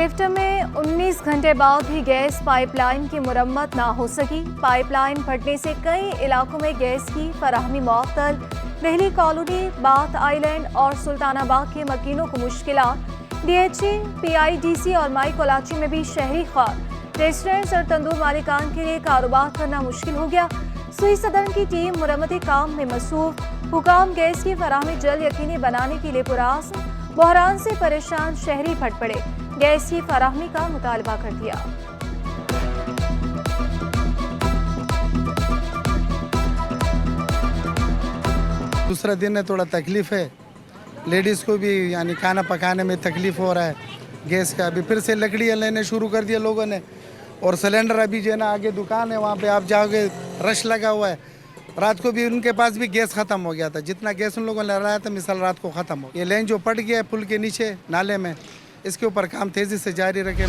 क्लिफ्टन में 19 घंटे बाद भी गैस पाइपलाइन की मुरम्मत ना हो सकी। पाइपलाइन फटने से कई इलाकों में गैस की फराहमी मुअत्तल। दिल्ली कॉलोनी, बाथ आइलैंड और सुल्तानाबाद के मकीनों को मुश्किलात। DHA, PIDC और माई कोलाची में भी शहरी ख्वार। रेस्टोरेंट्स और तंदूर मालिकान के लिए कारोबार करना मुश्किल हो गया। सुई सदन की टीम मुरम्मती काम में मसरूफ। हुकाम गैस की फराहमी जल्द यकीनी बनाने के लिए पुरआज़्म। बहरान से परेशान शहरी फट पड़े, गैस की फराहमी का मुतालबा कर दिया। दूसरा दिन है, थोड़ा तकलीफ है लेडीज़ को भी, यानी खाना पकाने में तकलीफ हो रहा है गैस का। अभी फिर से लकड़ियाँ लेने शुरू कर दिया लोगों ने, और सिलेंडर अभी जो है ना, आगे दुकान है वहाँ पे आप जाओगे रश लगा हुआ है। रात को भी उनके पास भी गैस ख़त्म हो गया था, जितना गैस उन लोगों ने लगाया था मिसाल रात को ख़त्म हो। ये लाइन जो पट गया है पुल के नीचे नाले में, इसके ऊपर काम तेज़ी से जारी रखे।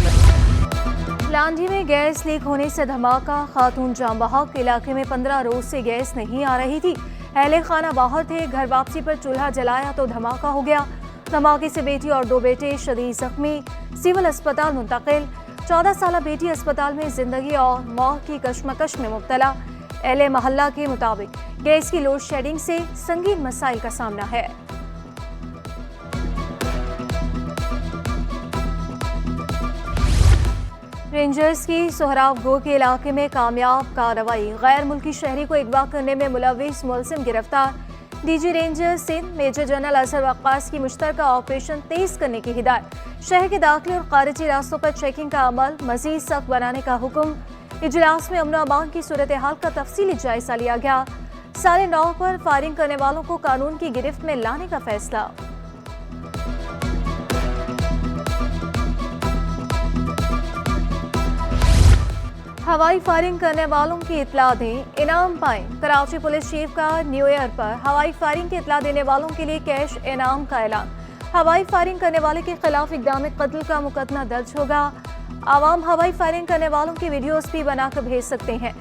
लांधी में गैस लीक होने से धमाका। खातून जाम बहक इलाके में 15 रोज से गैस नहीं आ रही थी। अहले खाना बाहर थे, घर वापसी पर चूल्हा जलाया तो धमाका हो गया। धमाके से बेटी और 2 बेटे शदीद जख्मी, सिविल अस्पताल मुंतकिल। 14 साल बेटी अस्पताल में जिंदगी और मौत की कशमकश में मुब्तला। अहले मोहल्ला के मुताबिक गैस की लोड शेडिंग से संगीन मसाइल का सामना है। रेंजर्स की सोहरावगो के इलाके में कामयाब कार्रवाई। गैर मुल्की शहरी को अगवा करने में मुलविस मुलजिम गिरफ्तार। DG ranger Sindh major general Azhar Waqas की मुश्तरका ऑपरेशन तेज करने की हिदायत। शहर के दाखिली और खारिजी रास्तों पर चेकिंग का अमल मजीद सख्त बनाने का हुक्म। इजलास में अमन अमान की सूरत हाल का तफसीली जायजा लिया गया। 9:30 पर फायरिंग करने वालों को कानून की गिरफ्त में लाने का फैसला। हवाई फायरिंग करने वालों की इतला दें, इनाम पाएं। कराची पुलिस चीफ का न्यू ईयर पर हवाई फायरिंग की इतला देने वालों के लिए कैश इनाम का ऐलान। हवाई फायरिंग करने वाले के खिलाफ इक़दाम कत्ल का मुकदमा दर्ज होगा। आवाम हवाई फायरिंग करने वालों की वीडियोस भी बनाकर भेज सकते हैं।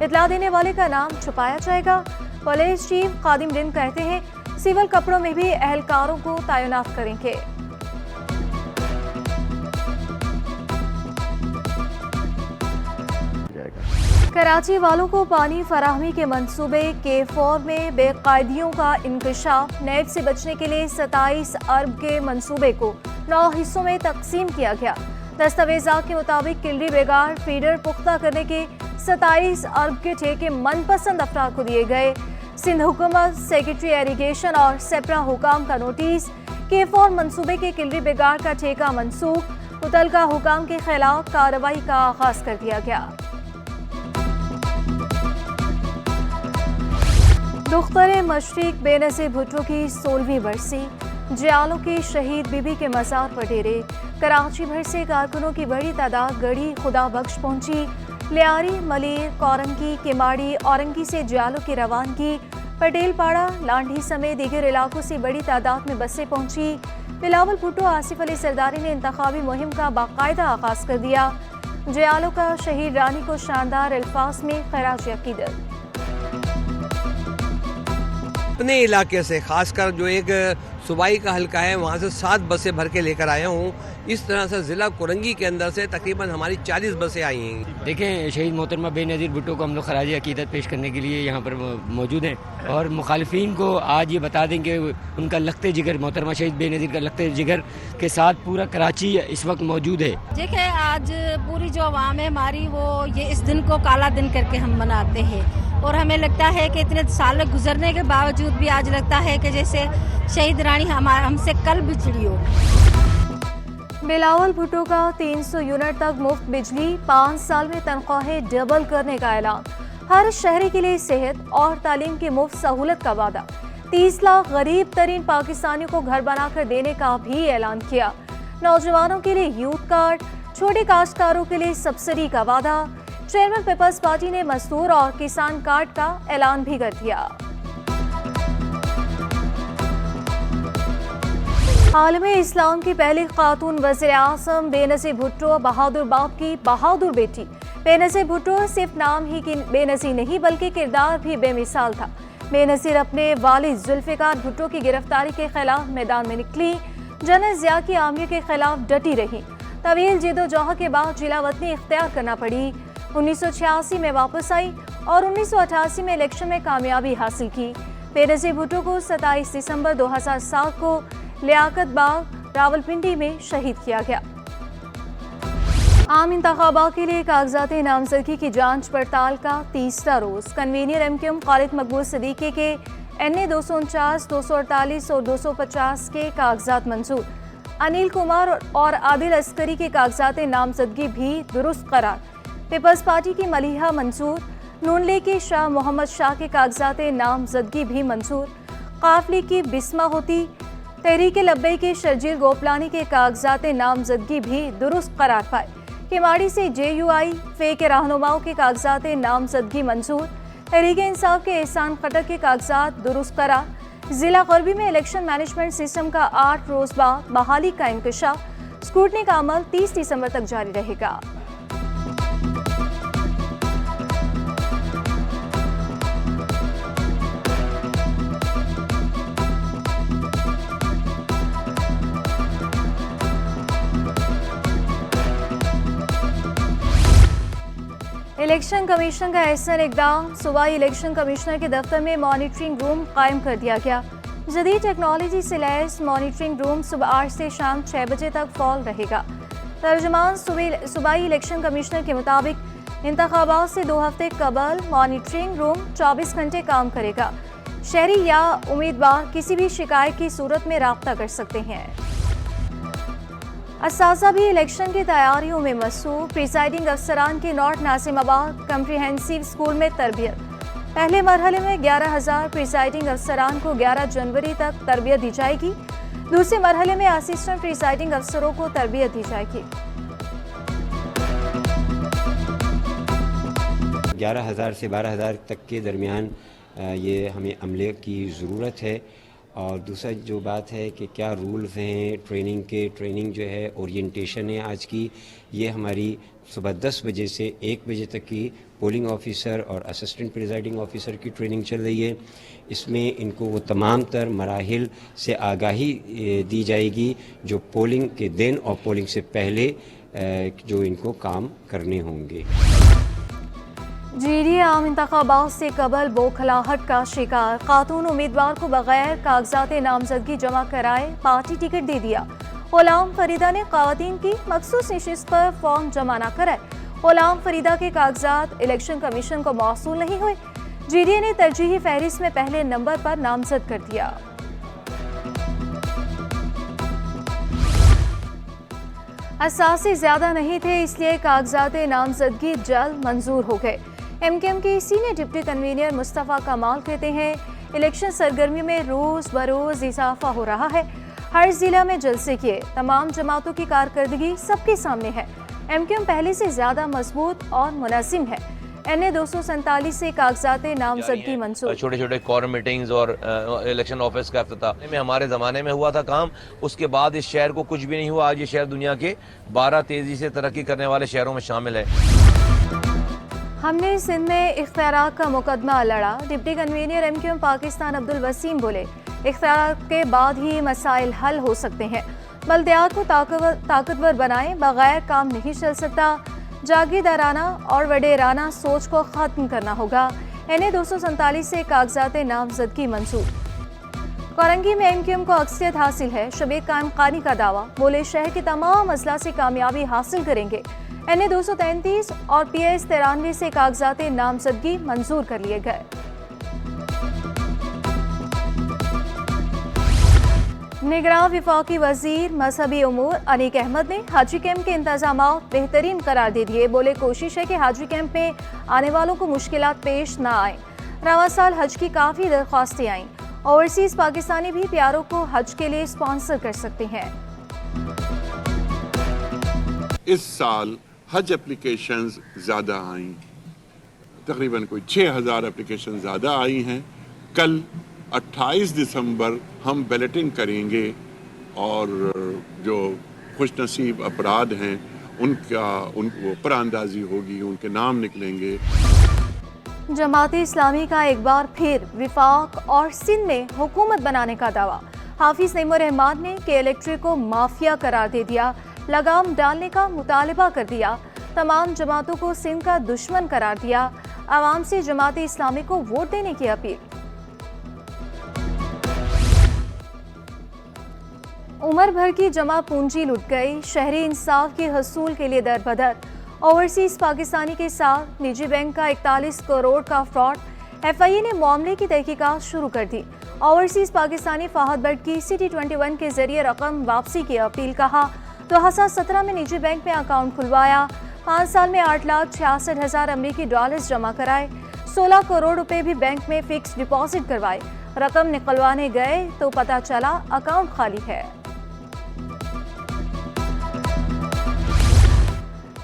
इतला देने वाले का नाम छुपाया जाएगा। पुलिस चीफ खादिम दिन कहते हैं सिविल कपड़ों में भी एहलकारों को तैनात करेंगे। कराची वालों को पानी फराहमी के मंसूबे K4 में बेकायदियों का इंकशाफ। नेट से बचने के लिए 27 अरब के मंसूबे को 9 हिस्सों में तकसीम किया गया। दस्तावेजात के मुताबिक किलरी बेगार फीडर पुख्ता करने के 27 अरब के ठेके मनपसंद अफराद को दिए गए। सिंध हुकूमत, सेक्रेटरी एरीगेशन और सेप्रा हुकाम का नोटिस। K4 मंसूबे के किलरी बेगार का ठेका मनसूख। मुतलका हुकाम के खिलाफ कार्रवाई का आगाज कर दिया गया। दुख्तर मशरिक बेनज़ीर भुट्टो की 16वीं बरसी। जियालों की शहीद बीबी के मज़ार पर डेरे। कराची भर से कारकुनों की बड़ी तादाद गढ़ी खुदा बख्श पहुंची। लियारी, मलीर, कौरंगी, किमाड़ी, औरंगी से जियालों की रवानगी। पटेल पाड़ा, लांढी समेत दीगर इलाकों से बड़ी तादाद में बसें पहुंची। बिलावल भुट्टो, आसिफ अली सरदारी ने इंतखाबी मुहिम का बाकायदा आगाज कर दिया। जियालों का शहीद रानी को शानदार अल्फाज में खराज अकीदत। अपने इलाके से खासकर जो एक सूबाई का हल्का है वहाँ से 7 बसें भर के लेकर आया हूँ। इस तरह से ज़िला कोरंगी के अंदर से तकरीबन हमारी 40 बसें आई हैं। देखें, शहीद मोहतरमा बेनज़ीर भुट्टो को हम लोग खराज अकीदत पेश करने के लिए यहाँ पर मौजूद हैं, और मुखालिफिन को आज ये बता दें कि उनका लखते जिगर, मोहतरमा शहीद बेनज़ीर का लखते जिगर के साथ पूरा कराची इस वक्त मौजूद है। देखिए, आज पूरी जो आवाम है हमारी, वो ये इस दिन को काला दिन करके हम मनाते हैं, और हमें लगता है कि इतने साल गुजरने के बावजूद भी आज लगता है कि जैसे शहीद रानी हमसे कल बिछड़ी हो। बिलावल भुट्टो का 300 यूनिट तक मुफ्त बिजली, 5 साल में तनख्वाहें डबल करने का ऐलान। हर शहरी के लिए सेहत और तालीम की मुफ्त सहूलत का वादा। 30 लाख गरीब तरीन पाकिस्तानियों को घर बनाकर देने का भी ऐलान किया। नौजवानों के लिए यूथ कार्ड, छोटे काश्तकारों के लिए सब्सिडी का वादा। चेयरमैन पीपल्स पार्टी ने मजदूर और किसान कार्ड का ऐलान भी कर दिया। आलम इस्लाम की पहली खातून वज़ीर आज़म बेनज़ीर भुट्टो बहादुर बाप की बहादुर बेटी। बेनज़ीर भुट्टो सिर्फ नाम ही की बेनज़ीर नहीं बल्कि किरदार भी बेमिसाल था। बेनज़ीर अपने वालिद जुल्फ़िकार भुट्टो की गिरफ्तारी के खिलाफ मैदान में निकली। जनरल ज़िया की आमिर के खिलाफ डटी रही। तवील जदोजहद के बाद जिला वतनी इख्तियार करना पड़ी। 1986 में वापस आई और 1988 में इलेक्शन में कामयाबी हासिल की। बेनज़ीर भुट्टो को 27 दिसंबर 2007 को लियाकत बाग रावलपिंडी में शहीद किया गया। आम इंतखाबात के लिए कागजाती नामजदगी की जांच पड़ताल का तीसरा रोज। कन्वीनर एमक्यूएम खालिद मकबूल सिद्दीकी के NA 249, 248 और 250 के कागजात मंजूर। अनिल कुमार और आदिल अस्करी के कागजात नामजदगी भी दुरुस्त करार। पीपल्स पार्टी की मलिहा मंजूर। नून लीग के शाह मोहम्मद शाह के कागजात नामजदगी भी मंजूर। काफ लीग की बिस्मा होती। तहरीक लब्बई के शर्जील गोपलानी के कागजात नामजदगी भी दुरुस्त करार पाए। किमाड़ी से JUI फे के रहनुमाओं के कागजात नामजदगी मंजूर। तहरीक इंसाफ के एहसान खट्टर के कागजात दुरुस्त करार। जिला गरबी में इलेक्शन मैनेजमेंट सिस्टम का 8 रोज बाद बहाली का इंकशाफ। स्क्रूटनी का अमल 30 दिसंबर तक जारी रहेगा। इलेक्शन कमीशन का अहसन इकदाम। सूबाई इलेक्शन कमिश्नर के दफ्तर में मॉनिटरिंग रूम कायम कर दिया गया। जदीद टेक्नोलॉजी से लैस मॉनिटरिंग रूम सुबह 8 से शाम 6 बजे तक फॉल रहेगा। तर्जुमान सूबाई इलेक्शन कमिश्नर के मुताबिक इंतखाबात से 2 हफ्ते कबल मॉनिटरिंग रूम 24 घंटे काम करेगा। शहरी या उम्मीदवार किसी भी शिकायत की सूरत में राब्ता कर सकते हैं। असासा भी इलेक्शन की तैयारियों में मसरूफ। प्रिसाइडिंग अफसरान की नॉर्थ नासिमाबाद कम्प्रिहेंसिव स्कूल में तरबियत। पहले मरहले में 11,000 प्रिसाइडिंग अफसरान को 11 जनवरी तक तरबियत दी जाएगी। दूसरे मरहले में असिस्टेंट प्रिसाइडिंग अफसरों को तरबियत दी जाएगी। 11,000 से 12,000 तक के दरमियान ये हमें अमले की ज़रूरत है। और दूसरा जो बात है कि क्या रूल्स हैं ट्रेनिंग जो है ओरिएंटेशन है आज की, ये हमारी सुबह 10 बजे से 1 बजे तक की पोलिंग ऑफिसर और असिस्टेंट प्रिजाइडिंग ऑफिसर की ट्रेनिंग चल रही है। इसमें इनको वो तमाम तर मराहिल से आगाही दी जाएगी जो पोलिंग के दिन और पोलिंग से पहले जो इनको काम करने होंगे। जीडी आम इंतखाबात से कबल बौखलाहट का शिकार। खातून उम्मीदवार को बगैर कागजात नामजदगी जमा कराए पार्टी टिकट दे दिया। गुलाम फरीदा ने खवातीन की मखसूस नशिस्त पर फॉर्म जमा न कराए। गुलाम फरीदा के कागजात इलेक्शन कमीशन को मौसूल नहीं हुए। जीडीए ने तरजीही फहरिस्त में पहले नंबर पर नामजद कर दिया। असासे ज्यादा नहीं थे इसलिए कागजात नामजदगी जल्द मंजूर हो गए। एमक्यूएम के सीनियर डिप्टी कन्वीनर मुस्तफ़ा कमाल कहते हैं इलेक्शन सरगर्मी में रोज बरोज इजाफा हो रहा है। हर जिला में जलसे किए। तमाम जमातों की कारकर्दगी सबके सामने है। एमक्यूएम पहले से ज्यादा मजबूत और मुनज़्ज़िम है। NA 247 से कागजात नामजदगी मंजूर। छोटे छोटे कॉर्म मीटिंग्स और इलेक्शन ऑफिस का इफ्तिताह में हमारे ज़माने में हुआ था काम। उसके बाद इस शहर को कुछ भी नहीं हुआ। आज ये शहर दुनिया के 12 तेज़ी से तरक्की करने वाले शहरों में शामिल है। हमने सिंध में इख्तियारात का मुकदमा लड़ा। Deputy convener MQM Pakistan Abdul Waseem बोले इख्तियारात के बाद ही मसाइल हल हो सकते हैं। बल्दियात को ताकतवर बनाएं, बगैर काम नहीं चल सकता। जागीरदाराना और वडेराना सोच को खत्म करना होगा। NA 247 से कागजात नामजदगी मंजूर। कोरंगी में एमक्यूएम को अक्सरियत हासिल है। शबीर कायम खानी का दावा। बोले शहर के तमाम अजला से कामयाबी हासिल करेंगे। NA 233 और PS 93 से कागजात नामजदगी मंजूर कर लिए गए। निगरान विफाकी वजीर मजहबी उमूर अनीक अहमद ने हाजी कैंप के इंतजाम बेहतरीन करार दे दिए। बोले कोशिश है कि हाजी कैंप में आने वालों को मुश्किलात पेश न आए। रवा साल हज की काफ़ी दरख्वास्तें आईं। ओवरसीज पाकिस्तानी भी प्यारों को हज के लिए स्पॉन्सर कर सकते हैं। इस साल हज एप्लीकेशंस ज़्यादा आई, तकरीबन कोई 6,000 एप्लीकेशन ज़्यादा आई हैं। कल 28 दिसंबर हम बैलेटिंग करेंगे और जो खुशनसीब अफराद हैं उनको परांदाजी होगी, उनके नाम निकलेंगे। जमात इस्लामी का एक बार फिर विफाक और सिंध में हुकूमत बनाने का दावा। हाफिज नईमुर रहमान ने के इलेक्ट्रिक को माफिया करार दे दिया। लगाम डालने का मुतालबा कर दिया। तमाम जमातों को सिंध का दुश्मन करार दिया। आवाम से जमाते इस्लामी को वोट देने की अपील। उम्र भर की जमा पूंजी लुट गई, शहरी इंसाफ के हसूल के लिए दर बदर। ओवरसीज पाकिस्तानी के साथ निजी बैंक का 41 करोड़ का फ्रॉड। FIA ने मामले की तहकीकात शुरू कर दी। ओवरसीज पाकिस्तानी फाहद बट की CT21 के जरिए रकम वापसी की अपील। कहा 2017 में निजी बैंक में अकाउंट खुलवाया, 5 साल में 8,66,000 अमरीकी डॉलर्स जमा कराए, 16 करोड़ रुपए भी बैंक में फिक्स डिपॉजिट करवाए। रकम निकलवाने गए तो पता चला अकाउंट खाली है।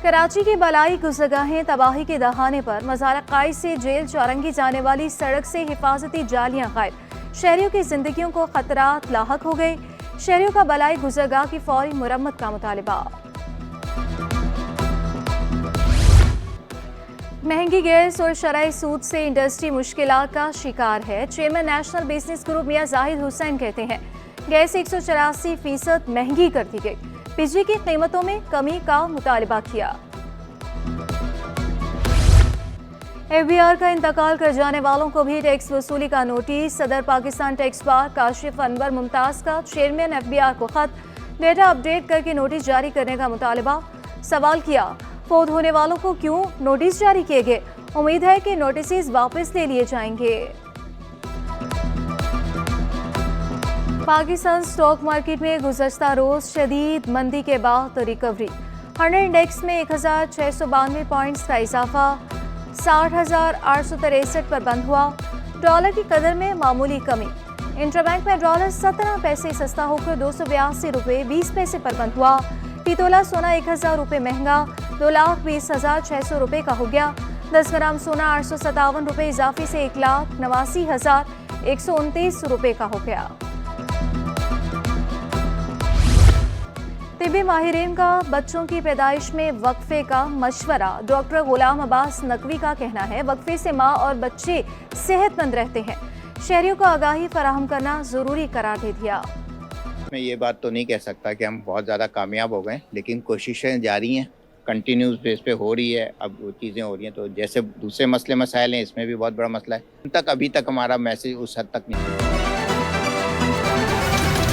कराची की बलाई गुज़रगाहें तबाही के दहाने पर। मज़ारक़ाई से जेल चौरंगी जाने वाली सड़क से हिफाजती जालियां गायब। शहरियों की जिंदगियों को खतरात लाहक हो गए। शहरियों का बलाई गुज़रगाह की फौरी मुरम्मत का मुतालिबा। महंगी गैस और शरई सूद से इंडस्ट्री मुश्किलात का शिकार है। चेयरमैन नेशनल बिजनेस ग्रुप मियां जाहिद हुसैन कहते हैं गैस 184% महंगी कर दी गई। बिजली की कीमतों में कमी का मुतालबा किया। FBR का इंतकाल कर जाने वालों को भी टैक्स वसूली का नोटिस। सदर पाकिस्तान टैक्स बार काशिफ अनवर मुमताज का चेयरमैन FBR को खत। डेटा अपडेट करके नोटिस जारी करने का मुतालबा। सवाल किया फौत होने वालों को क्यों नोटिस जारी किए गए। उम्मीद है कि नोटिस वापस ले लिए जाएंगे। पाकिस्तान स्टॉक मार्केट में गुज़श्ता रोज शदीद मंदी के बाद रिकवरी। 100 इंडेक्स में 1,692 पॉइंट्स का इजाफा, 60,863 पर बंद हुआ। डॉलर की कदर में मामूली कमी। इंटरबैंक में डॉलर 17 पैसे सस्ता होकर 282 रुपये 20 पैसे पर बंद हुआ। टितोला सोना 1,000 रुपये महंगा 2,20,600 रुपये का हो गया। 10 ग्राम सोना 857 रुपये इजाफे से 1,89,129 रुपये का हो गया। तिब्बी माहिरीन का बच्चों की पैदाइश में वक्फे का मशवरा। डॉक्टर गुलाम अब्बास नकवी का कहना है वक्फे से माँ और बच्चे सेहतमंद रहते हैं। शहरियों को आगाही फराहम करना जरूरी करार दे दिया। मैं ये बात तो नहीं कह सकता कि हम बहुत ज़्यादा कामयाब हो गए, लेकिन कोशिशें जारी हैं, कंटिन्यूस बेस पे हो रही है। अब वो चीज़ें हो रही हैं तो जैसे दूसरे मसले मसाइल हैं, इसमें भी बहुत बड़ा मसला है। अभी तक हमारा मैसेज उस हद तक नहीं